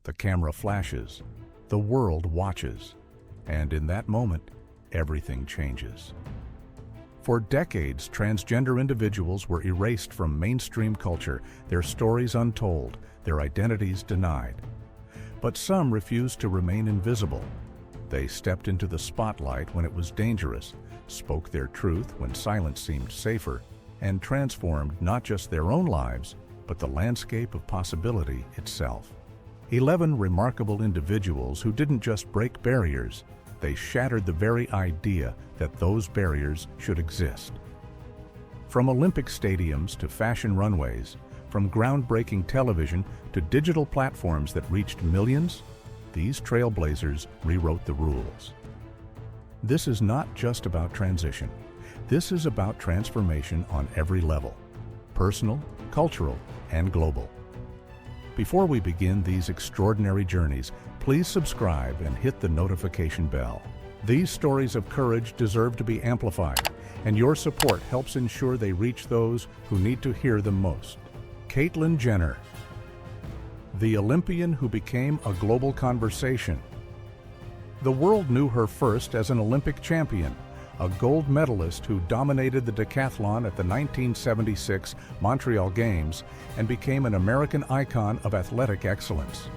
The camera flashes, the world watches, and in that moment, everything changes. For decades, transgender individuals were erased from mainstream culture, their stories untold, their identities denied. But some refused to remain invisible. They stepped into the spotlight when it was dangerous, spoke their truth when silence seemed safer, and transformed not just their own lives, but the landscape of possibility itself. 11 remarkable individuals who didn't just break barriers, they shattered the very idea that those barriers should exist. From Olympic stadiums to fashion runways, from groundbreaking television to digital platforms that reached millions, these trailblazers rewrote the rules. This is not just about transition. This is about transformation on every level: personal, cultural, and global. Before we begin these extraordinary journeys, please subscribe and hit the notification bell. These stories of courage deserve to be amplified, and your support helps ensure they reach those who need to hear them most. Caitlyn Jenner, the Olympian who became a global conversation. The world knew her first as an Olympic champion, a gold medalist who dominated the decathlon at the 1976 Montreal Games and became an American icon of athletic excellence.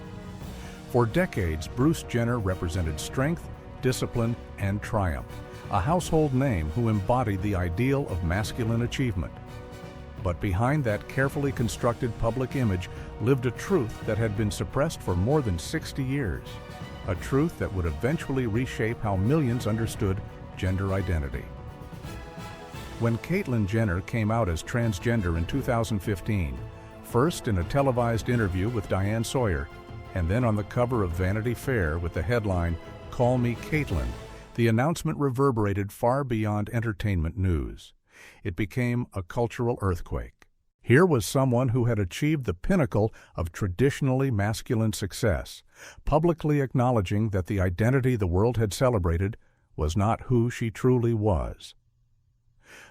For decades, Bruce Jenner represented strength, discipline, and triumph, a household name who embodied the ideal of masculine achievement. But behind that carefully constructed public image lived a truth that had been suppressed for more than 60 years, a truth that would eventually reshape how millions understood gender identity. When Caitlyn Jenner came out as transgender in 2015, first in a televised interview with Diane Sawyer, and then on the cover of Vanity Fair with the headline, "Call Me Caitlyn," the announcement reverberated far beyond entertainment news. It became a cultural earthquake. Here was someone who had achieved the pinnacle of traditionally masculine success, publicly acknowledging that the identity the world had celebrated was not who she truly was.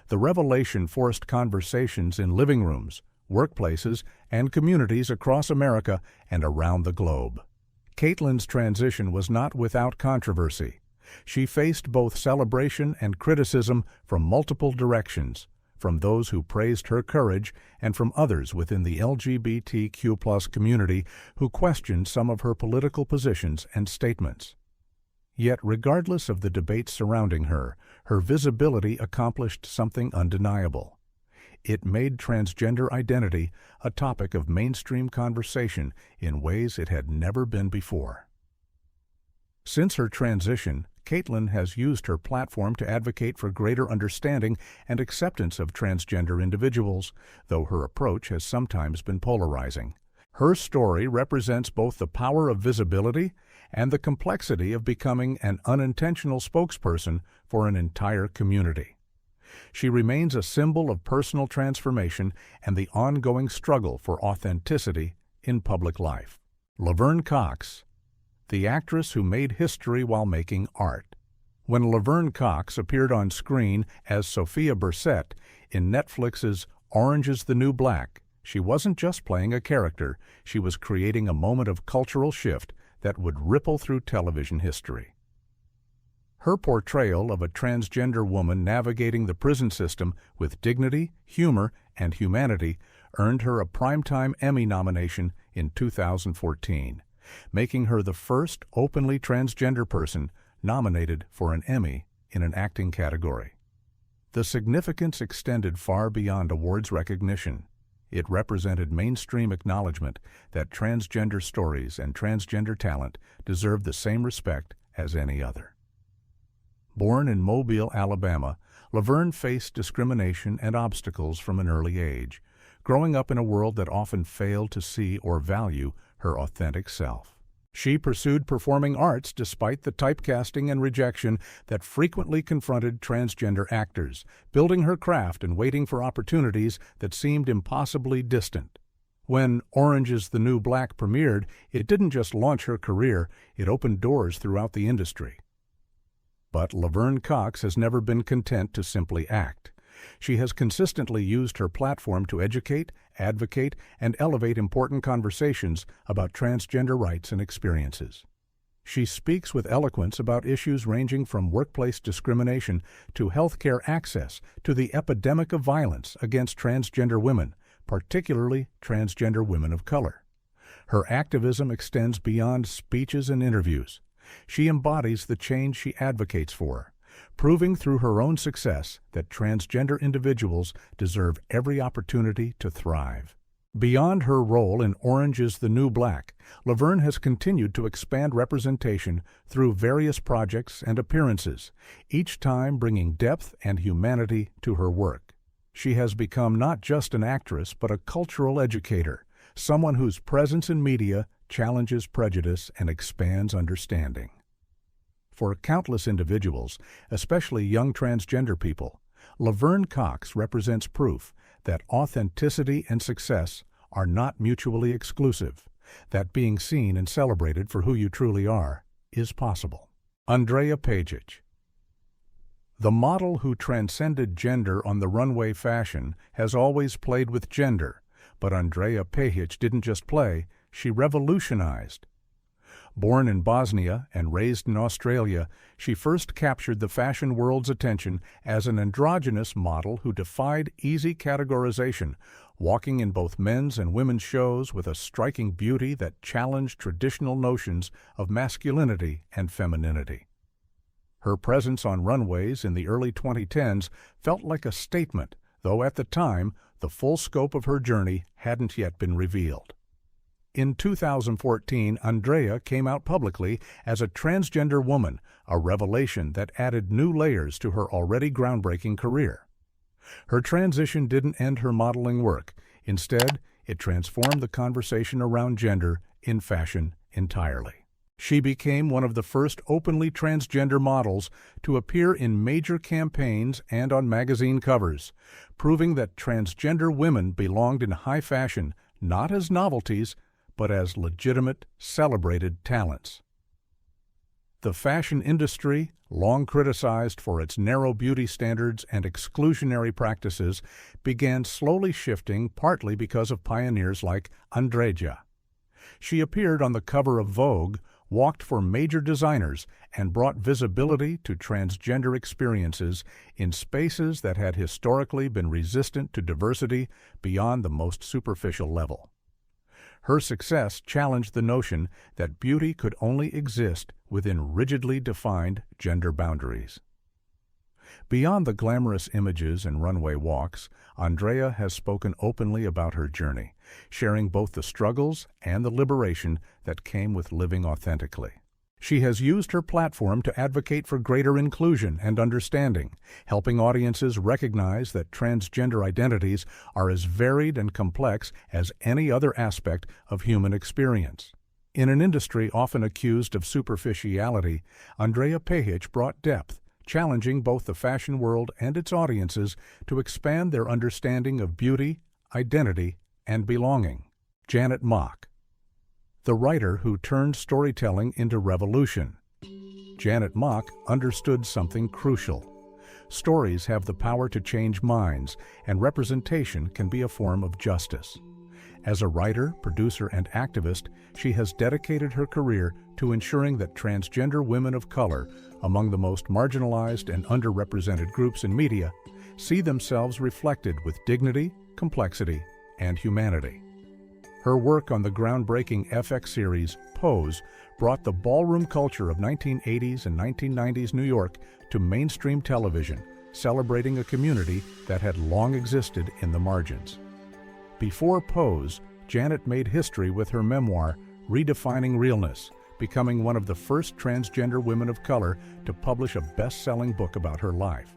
The revelation forced conversations in living rooms, workplaces, and communities across America and around the globe. Caitlyn's transition was not without controversy. She faced both celebration and criticism from multiple directions, from those who praised her courage and from others within the LGBTQ+ community who questioned some of her political positions and statements. Yet, regardless of the debates surrounding her, her visibility accomplished something undeniable. It made transgender identity a topic of mainstream conversation in ways it had never been before. Since her transition, Caitlyn has used her platform to advocate for greater understanding and acceptance of transgender individuals, though her approach has sometimes been polarizing. Her story represents both the power of visibility and the complexity of becoming an unintentional spokesperson for an entire community. She remains a symbol of personal transformation and the ongoing struggle for authenticity in public life. Laverne Cox, the actress who made history while making art. When Laverne Cox appeared on screen as Sophia Bursette in Netflix's Orange is the New Black, she wasn't just playing a character, she was creating a moment of cultural shift that would ripple through television history. Her portrayal of a transgender woman navigating the prison system with dignity, humor, and humanity earned her a Primetime Emmy nomination in 2014, making her the first openly transgender person nominated for an Emmy in an acting category. The significance extended far beyond awards recognition. It represented mainstream acknowledgement that transgender stories and transgender talent deserve the same respect as any other. Born in Mobile, Alabama, Laverne faced discrimination and obstacles from an early age, growing up in a world that often failed to see or value her authentic self. She pursued performing arts despite the typecasting and rejection that frequently confronted transgender actors, building her craft and waiting for opportunities that seemed impossibly distant. When Orange is the New Black premiered, it didn't just launch her career, it opened doors throughout the industry. But Laverne Cox has never been content to simply act. She has consistently used her platform to educate, advocate, and elevate important conversations about transgender rights and experiences. She speaks with eloquence about issues ranging from workplace discrimination to healthcare access to the epidemic of violence against transgender women, particularly transgender women of color. Her activism extends beyond speeches and interviews. She embodies the change she advocates for, proving through her own success that transgender individuals deserve every opportunity to thrive. Beyond her role in Orange is the New Black, Laverne has continued to expand representation through various projects and appearances, each time bringing depth and humanity to her work. She has become not just an actress but a cultural educator, someone whose presence in media challenges prejudice and expands understanding. For countless individuals, especially young transgender people, Laverne Cox represents proof that authenticity and success are not mutually exclusive, that being seen and celebrated for who you truly are is possible. Andreja Pejić. The model who transcended gender on the runway fashion has always played with gender, but Andreja Pejić didn't just play, she revolutionized. Born in Bosnia and raised in Australia, she first captured the fashion world's attention as an androgynous model who defied easy categorization, walking in both men's and women's shows with a striking beauty that challenged traditional notions of masculinity and femininity. Her presence on runways in the early 2010s felt like a statement, though at the time, the full scope of her journey hadn't yet been revealed. In 2014, Andreja came out publicly as a transgender woman, a revelation that added new layers to her already groundbreaking career. Her transition didn't end her modeling work. Instead, it transformed the conversation around gender in fashion entirely. She became one of the first openly transgender models to appear in major campaigns and on magazine covers, proving that transgender women belonged in high fashion not as novelties, but as legitimate, celebrated talents. The fashion industry, long criticized for its narrow beauty standards and exclusionary practices, began slowly shifting partly because of pioneers like Andreja. She appeared on the cover of Vogue, walked for major designers, and brought visibility to transgender experiences in spaces that had historically been resistant to diversity beyond the most superficial level. Her success challenged the notion that beauty could only exist within rigidly defined gender boundaries. Beyond the glamorous images and runway walks, Andreja has spoken openly about her journey, sharing both the struggles and the liberation that came with living authentically. She has used her platform to advocate for greater inclusion and understanding, helping audiences recognize that transgender identities are as varied and complex as any other aspect of human experience. In an industry often accused of superficiality, Andreja Pejić brought depth, challenging both the fashion world and its audiences to expand their understanding of beauty, identity, and belonging. Janet Mock. The writer who turned storytelling into revolution. Janet Mock understood something crucial. Stories have the power to change minds, and representation can be a form of justice. As a writer, producer, and activist, she has dedicated her career to ensuring that transgender women of color, among the most marginalized and underrepresented groups in media, see themselves reflected with dignity, complexity, and humanity. Her work on the groundbreaking FX series Pose brought the ballroom culture of 1980s and 1990s New York to mainstream television, celebrating a community that had long existed in the margins. Before Pose, Janet made history with her memoir, Redefining Realness, becoming one of the first transgender women of color to publish a best-selling book about her life.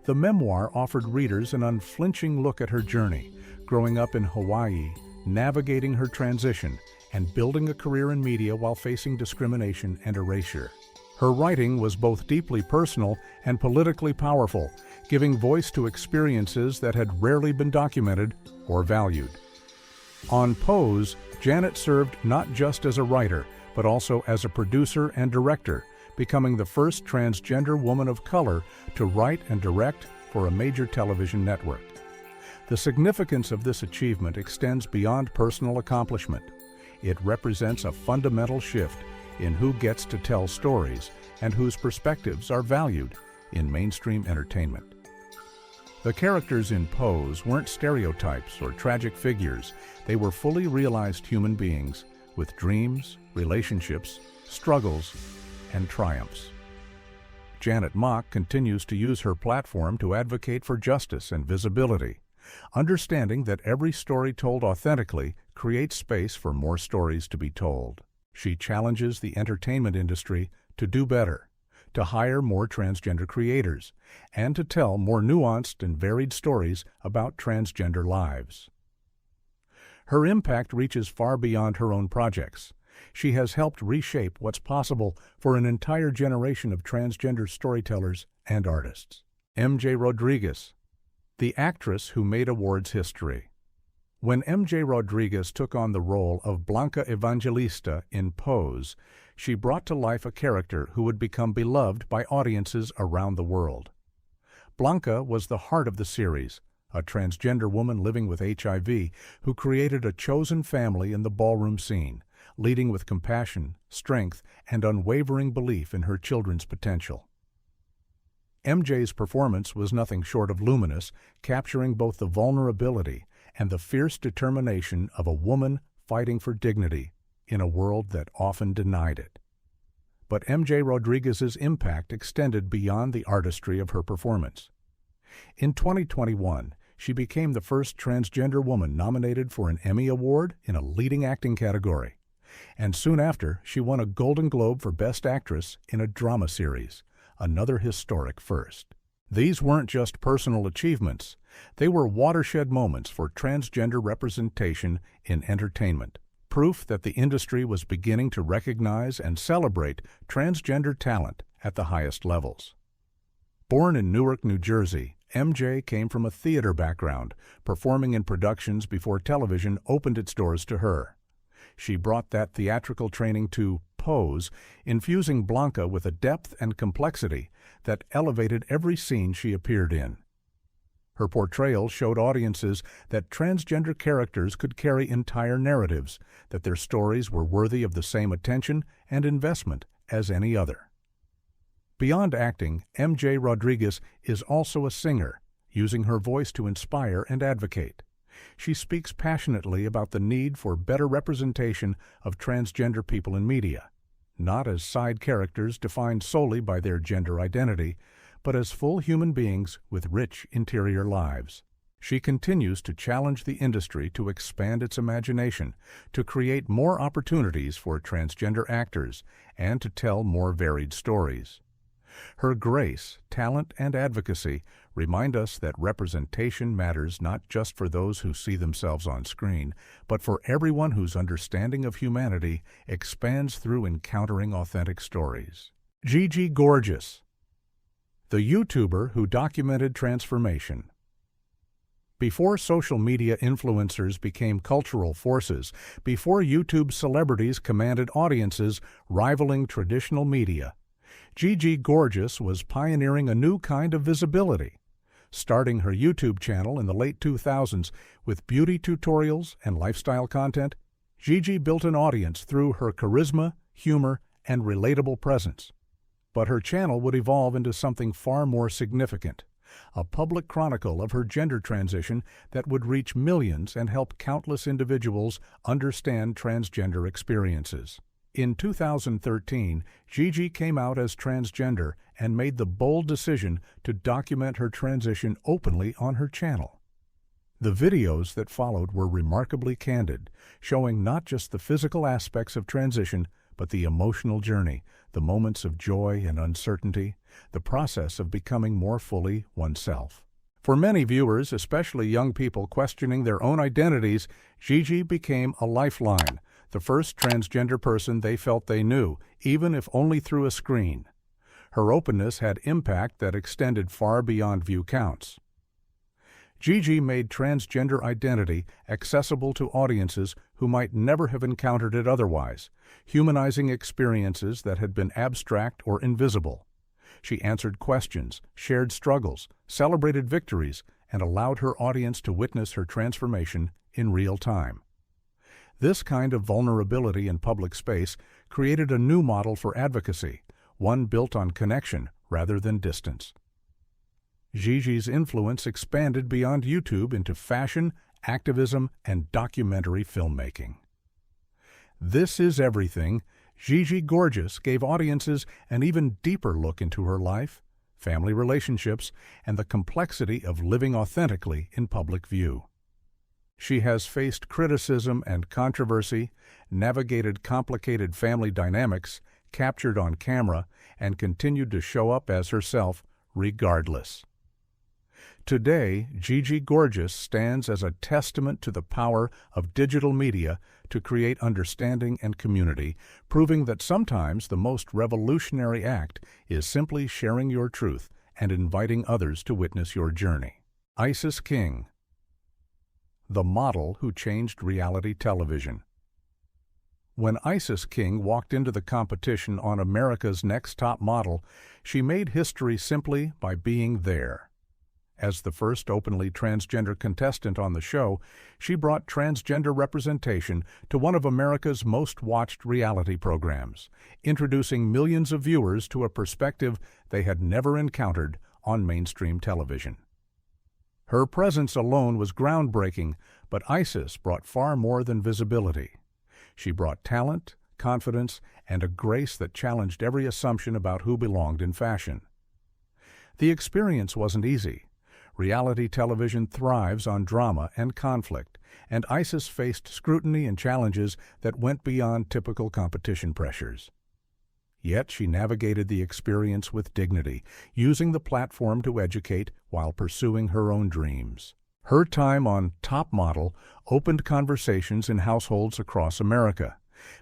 The memoir offered readers an unflinching look at her journey, growing up in Hawaii, navigating her transition, and building a career in media while facing discrimination and erasure. Her writing was both deeply personal and politically powerful, giving voice to experiences that had rarely been documented or valued. On Pose, Janet served not just as a writer, but also as a producer and director, becoming the first transgender woman of color to write and direct for a major television network. The significance of this achievement extends beyond personal accomplishment. It represents a fundamental shift in who gets to tell stories and whose perspectives are valued in mainstream entertainment. The characters in Pose weren't stereotypes or tragic figures. They were fully realized human beings with dreams, relationships, struggles, and triumphs. Janet Mock continues to use her platform to advocate for justice and visibility, understanding that every story told authentically creates space for more stories to be told. She challenges the entertainment industry to do better, to hire more transgender creators, and to tell more nuanced and varied stories about transgender lives. Her impact reaches far beyond her own projects. She has helped reshape what's possible for an entire generation of transgender storytellers and artists. MJ Rodriguez, the actress who made awards history. When MJ Rodriguez took on the role of Blanca Evangelista in Pose, she brought to life a character who would become beloved by audiences around the world. Blanca was the heart of the series, a transgender woman living with HIV who created a chosen family in the ballroom scene, leading with compassion, strength, and unwavering belief in her children's potential. MJ's performance was nothing short of luminous, capturing both the vulnerability and the fierce determination of a woman fighting for dignity in a world that often denied it. But MJ Rodriguez's impact extended beyond the artistry of her performance. In 2021, she became the first transgender woman nominated for an Emmy Award in a leading acting category. And soon after, she won a Golden Globe for Best Actress in a drama series, another historic first. These weren't just personal achievements, they were watershed moments for transgender representation in entertainment, proof that the industry was beginning to recognize and celebrate transgender talent at the highest levels. Born in Newark, New Jersey, MJ came from a theater background, performing in productions before television opened its doors to her. She brought that theatrical training to Pose, infusing Blanca with a depth and complexity that elevated every scene she appeared in. Her portrayal showed audiences that transgender characters could carry entire narratives, that their stories were worthy of the same attention and investment as any other. Beyond acting, MJ Rodriguez is also a singer, using her voice to inspire and advocate. She speaks passionately about the need for better representation of transgender people in media, not as side characters defined solely by their gender identity, but as full human beings with rich interior lives. She continues to challenge the industry to expand its imagination, to create more opportunities for transgender actors, and to tell more varied stories. Her grace, talent, and advocacy remind us that representation matters not just for those who see themselves on screen, but for everyone whose understanding of humanity expands through encountering authentic stories. Gigi Gorgeous, the YouTuber who documented transformation. Before social media influencers became cultural forces, before YouTube celebrities commanded audiences rivaling traditional media, Gigi Gorgeous was pioneering a new kind of visibility. Starting her YouTube channel in the late 2000s with beauty tutorials and lifestyle content, Gigi built an audience through her charisma, humor, and relatable presence. But her channel would evolve into something far more significant, a public chronicle of her gender transition that would reach millions and help countless individuals understand transgender experiences. In 2013, Gigi came out as transgender and made the bold decision to document her transition openly on her channel. The videos that followed were remarkably candid, showing not just the physical aspects of transition, but the emotional journey, the moments of joy and uncertainty, the process of becoming more fully oneself. For many viewers, especially young people questioning their own identities, Gigi became a lifeline, the first transgender person they felt they knew, even if only through a screen. Her openness had impact that extended far beyond view counts. Gigi made transgender identity accessible to audiences who might never have encountered it otherwise, humanizing experiences that had been abstract or invisible. She answered questions, shared struggles, celebrated victories, and allowed her audience to witness her transformation in real time. This kind of vulnerability in public space created a new model for advocacy, one built on connection rather than distance. Gigi's influence expanded beyond YouTube into fashion, activism, and documentary filmmaking. This Is Everything, Gigi Gorgeous gave audiences an even deeper look into her life, family relationships, and the complexity of living authentically in public view. She has faced criticism and controversy, navigated complicated family dynamics, captured on camera, and continued to show up as herself regardless. Today, Gigi Gorgeous stands as a testament to the power of digital media to create understanding and community, proving that sometimes the most revolutionary act is simply sharing your truth and inviting others to witness your journey. Isis King, the model who changed reality television. When Isis King walked into the competition on America's Next Top Model, she made history simply by being there. As the first openly transgender contestant on the show, she brought transgender representation to one of America's most watched reality programs, introducing millions of viewers to a perspective they had never encountered on mainstream television. Her presence alone was groundbreaking, but Isis brought far more than visibility. She brought talent, confidence, and a grace that challenged every assumption about who belonged in fashion. The experience wasn't easy. Reality television thrives on drama and conflict, and Isis faced scrutiny and challenges that went beyond typical competition pressures. Yet she navigated the experience with dignity, using the platform to educate while pursuing her own dreams. Her time on Top Model opened conversations in households across America,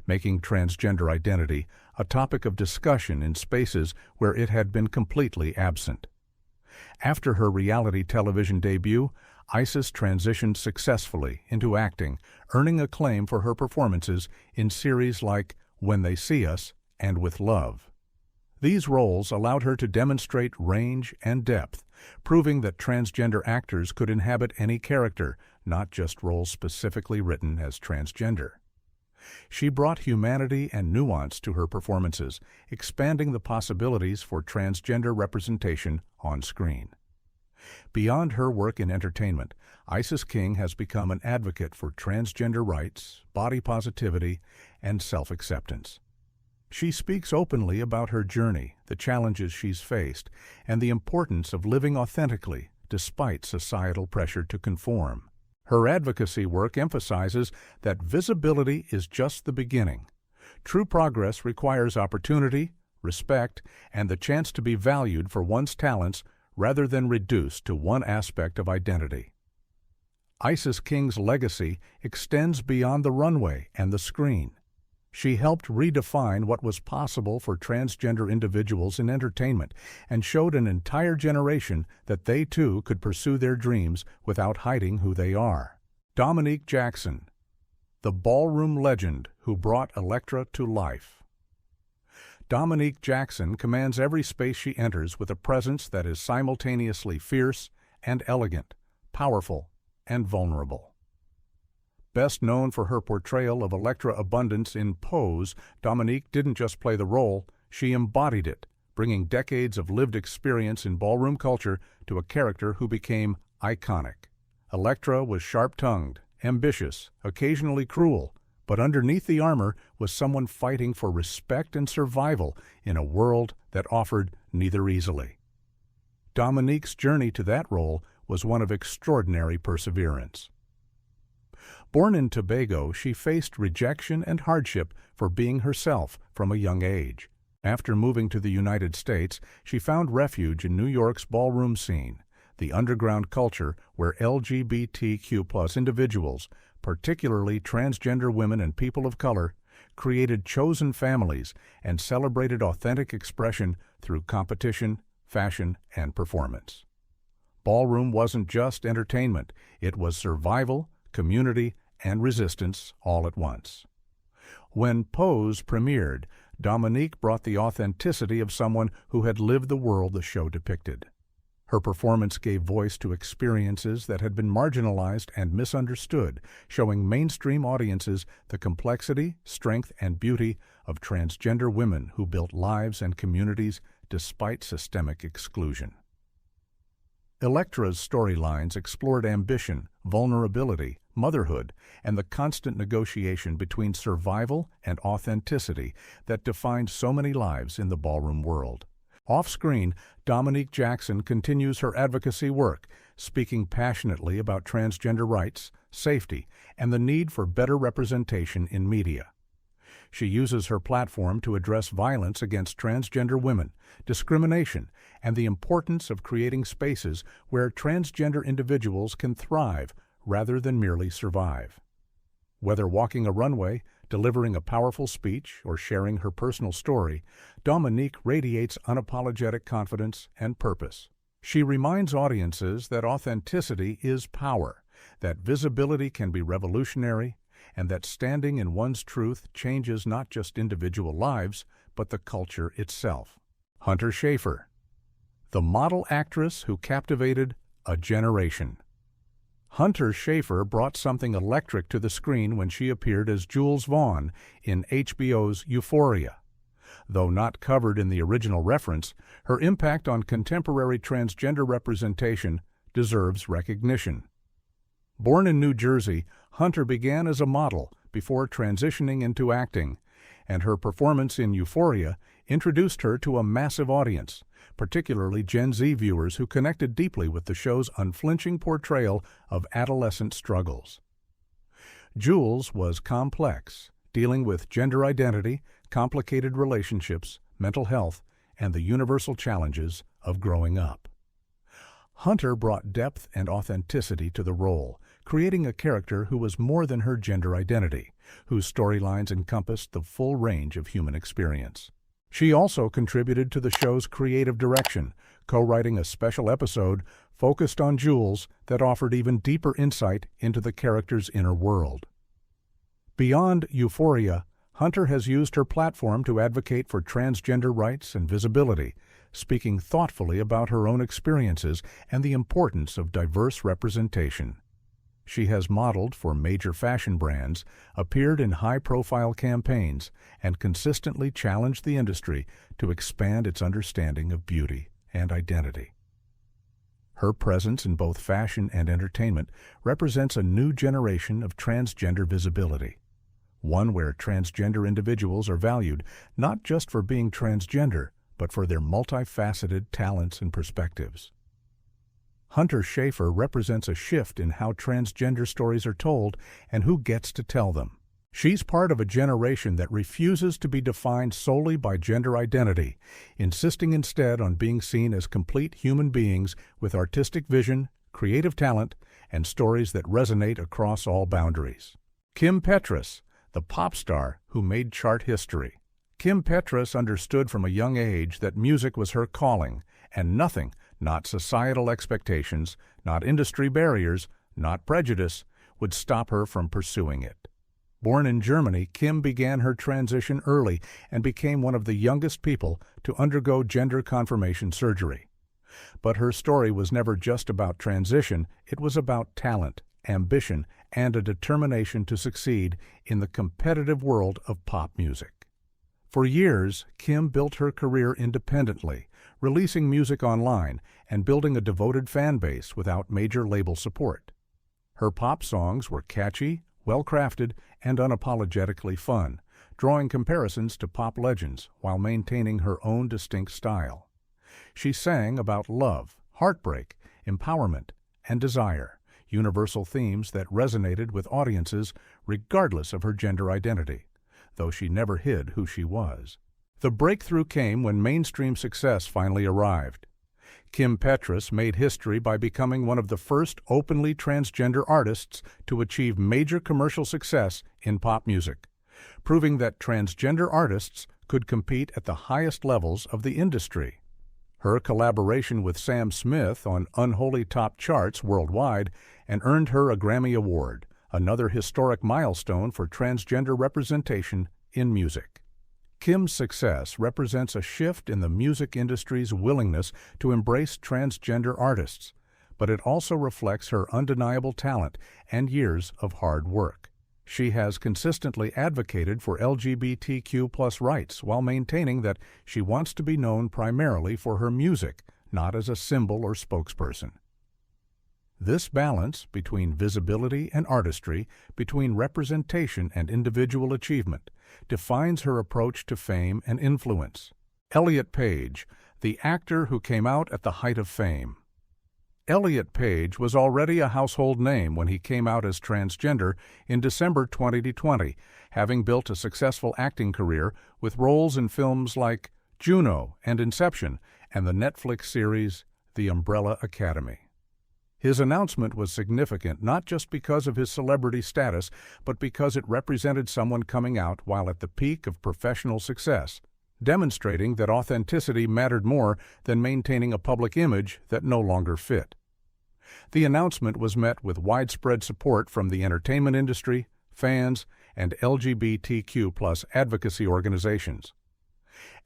making transgender identity a topic of discussion in spaces where it had been completely absent. After her reality television debut, Isis transitioned successfully into acting, earning acclaim for her performances in series like When They See Us and With Love. These roles allowed her to demonstrate range and depth, proving that transgender actors could inhabit any character, not just roles specifically written as transgender. She brought humanity and nuance to her performances, expanding the possibilities for transgender representation on screen. Beyond her work in entertainment, Isis King has become an advocate for transgender rights, body positivity, and self-acceptance. She speaks openly about her journey, the challenges she's faced, and the importance of living authentically despite societal pressure to conform. Her advocacy work emphasizes that visibility is just the beginning. True progress requires opportunity, respect, and the chance to be valued for one's talents rather than reduced to one aspect of identity. Isis King's legacy extends beyond the runway and the screen. She helped redefine what was possible for transgender individuals in entertainment and showed an entire generation that they too could pursue their dreams without hiding who they are. Dominique Jackson, the ballroom legend who brought Elektra to life. Dominique Jackson commands every space she enters with a presence that is simultaneously fierce and elegant, powerful and vulnerable. Best known for her portrayal of Elektra Abundance in Pose, Dominique didn't just play the role, she embodied it, bringing decades of lived experience in ballroom culture to a character who became iconic. Elektra was sharp-tongued, ambitious, occasionally cruel, but underneath the armor was someone fighting for respect and survival in a world that offered neither easily. Dominique's journey to that role was one of extraordinary perseverance. Born in Tobago, she faced rejection and hardship for being herself from a young age. After moving to the United States, she found refuge in New York's ballroom scene, the underground culture where LGBTQ+ individuals, particularly transgender women and people of color, created chosen families and celebrated authentic expression through competition, fashion, and performance. Ballroom wasn't just entertainment, it was survival, community, and resistance all at once. When Pose premiered, Dominique brought the authenticity of someone who had lived the world the show depicted. Her performance gave voice to experiences that had been marginalized and misunderstood, showing mainstream audiences the complexity, strength, and beauty of transgender women who built lives and communities despite systemic exclusion. Elektra's storylines explored ambition, vulnerability, motherhood, and the constant negotiation between survival and authenticity that defined so many lives in the ballroom world. Off-screen, Dominique Jackson continues her advocacy work, speaking passionately about transgender rights, safety, and the need for better representation in media. She uses her platform to address violence against transgender women, discrimination, and the importance of creating spaces where transgender individuals can thrive rather than merely survive. Whether walking a runway, delivering a powerful speech, or sharing her personal story, Dominique radiates unapologetic confidence and purpose. She reminds audiences that authenticity is power, that visibility can be revolutionary, and that standing in one's truth changes not just individual lives, but the culture itself. Hunter Schafer, the model actress who captivated a generation. Hunter Schafer brought something electric to the screen when she appeared as Jules Vaughn in HBO's Euphoria. Though not covered in the original reference, her impact on contemporary transgender representation deserves recognition. Born in New Jersey, Hunter began as a model before transitioning into acting, and her performance in Euphoria introduced her to a massive audience, particularly Gen Z viewers who connected deeply with the show's unflinching portrayal of adolescent struggles. Jules was complex, dealing with gender identity, complicated relationships, mental health, and the universal challenges of growing up. Hunter brought depth and authenticity to the role, creating a character who was more than her gender identity, whose storylines encompassed the full range of human experience. She also contributed to the show's creative direction, co-writing a special episode focused on Jules that offered even deeper insight into the character's inner world. Beyond Euphoria, Hunter has used her platform to advocate for transgender rights and visibility, speaking thoughtfully about her own experiences and the importance of diverse representation. She has modeled for major fashion brands, appeared in high-profile campaigns, and consistently challenged the industry to expand its understanding of beauty and identity. Her presence in both fashion and entertainment represents a new generation of transgender visibility, one where transgender individuals are valued not just for being transgender, but for their multifaceted talents and perspectives. Hunter Schafer represents a shift in how transgender stories are told and who gets to tell them. She's part of a generation that refuses to be defined solely by gender identity, insisting instead on being seen as complete human beings with artistic vision, creative talent, and stories that resonate across all boundaries. Petras, the pop star who made chart history. Petras understood from a young age that music was her calling, and nothing, not societal expectations, not industry barriers, not prejudice, would stop her from pursuing it. Born in Germany, Kim began her transition early and became one of the youngest people to undergo gender confirmation surgery. But her story was never just about transition, it was about talent, ambition, and a determination to succeed in the competitive world of pop music. For years, Kim built her career independently, releasing music online and building a devoted fan base without major label support. Her pop songs were catchy, well-crafted, and unapologetically fun, drawing comparisons to pop legends while maintaining her own distinct style. She sang about love, heartbreak, empowerment, and desire, universal themes that resonated with audiences regardless of her gender identity, though she never hid who she was. The breakthrough came when mainstream success finally arrived. Petras made history by becoming one of the first openly transgender artists to achieve major commercial success in pop music, proving that transgender artists could compete at the highest levels of the industry. Her collaboration with Sam Smith on Unholy Top charts worldwide and earned her a Grammy Award, another historic milestone for transgender representation in music. Kim's success represents a shift in the music industry's willingness to embrace transgender artists, but it also reflects her undeniable talent and years of hard work. She has consistently advocated for LGBTQ+ rights while maintaining that she wants to be known primarily for her music, not as a symbol or spokesperson. This balance between visibility and artistry, between representation and individual achievement, defines her approach to fame and influence. Elliot Page, the actor who came out at the height of fame. Elliot Page was already a household name when he came out as transgender in December 2020, having built a successful acting career with roles in films like Juno and Inception and the Netflix series The Umbrella Academy. His announcement was significant not just because of his celebrity status, but because it represented someone coming out while at the peak of professional success, demonstrating that authenticity mattered more than maintaining a public image that no longer fit. The announcement was met with widespread support from the entertainment industry, fans, and LGBTQ+ advocacy organizations.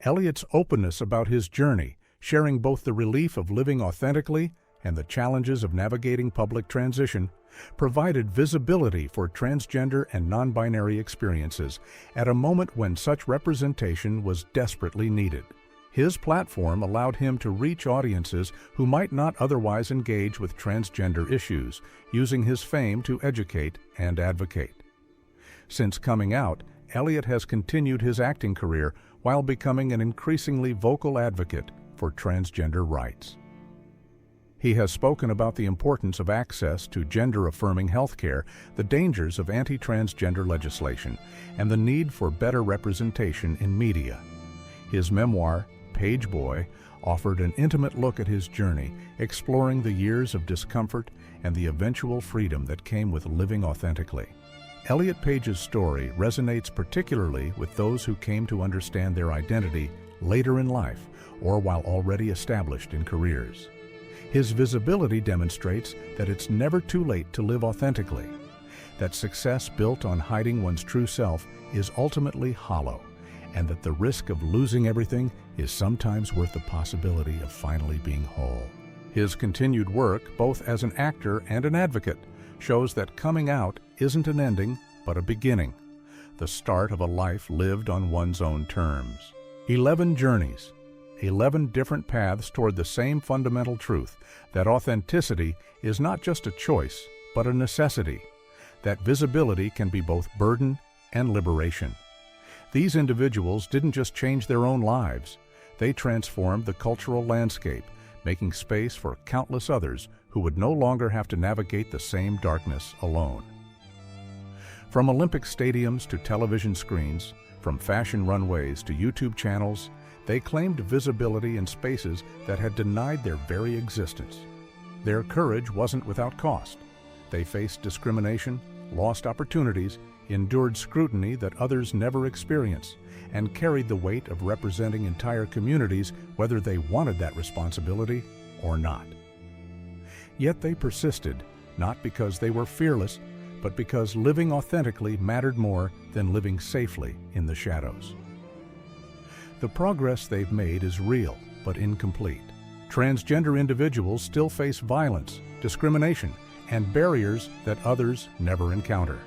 Elliot's openness about his journey, sharing both the relief of living authentically and the challenges of navigating public transition, provided visibility for transgender and non-binary experiences at a moment when such representation was desperately needed. His platform allowed him to reach audiences who might not otherwise engage with transgender issues, using his fame to educate and advocate. Since coming out, Elliot has continued his acting career while becoming an increasingly vocal advocate for transgender rights. He has spoken about the importance of access to gender-affirming healthcare, the dangers of anti-transgender legislation, and the need for better representation in media. His memoir, Page Boy, offered an intimate look at his journey, exploring the years of discomfort and the eventual freedom that came with living authentically. Elliot Page's story resonates particularly with those who came to understand their identity later in life or while already established in careers. His visibility demonstrates that it's never too late to live authentically, that success built on hiding one's true self is ultimately hollow, and that the risk of losing everything is sometimes worth the possibility of finally being whole. His continued work, both as an actor and an advocate, shows that coming out isn't an ending, but a beginning, the start of a life lived on one's own terms. 11 journeys, 11 different paths toward the same fundamental truth, that authenticity is not just a choice, but a necessity, that visibility can be both burden and liberation. These individuals didn't just change their own lives, they transformed the cultural landscape, making space for countless others who would no longer have to navigate the same darkness alone. From Olympic stadiums to television screens, from fashion runways to YouTube channels, they claimed visibility in spaces that had denied their very existence. Their courage wasn't without cost. They faced discrimination, lost opportunities, endured scrutiny that others never experience, and carried the weight of representing entire communities whether they wanted that responsibility or not. Yet they persisted, not because they were fearless, but because living authentically mattered more than living safely in the shadows. The progress they've made is real, but incomplete. Transgender individuals still face violence, discrimination, and barriers that others never encounter.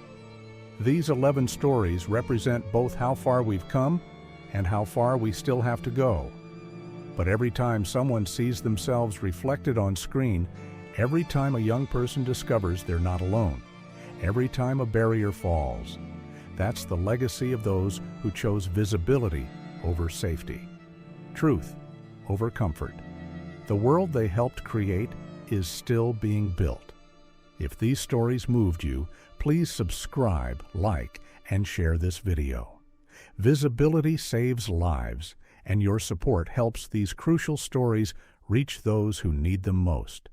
These 11 stories represent both how far we've come and how far we still have to go. But every time someone sees themselves reflected on screen, every time a young person discovers they're not alone, every time a barrier falls, that's the legacy of those who chose visibility over safety, truth over comfort. The world they helped create is still being built. If these stories moved you, please subscribe, like, and share this video. Visibility saves lives, and your support helps these crucial stories reach those who need them most.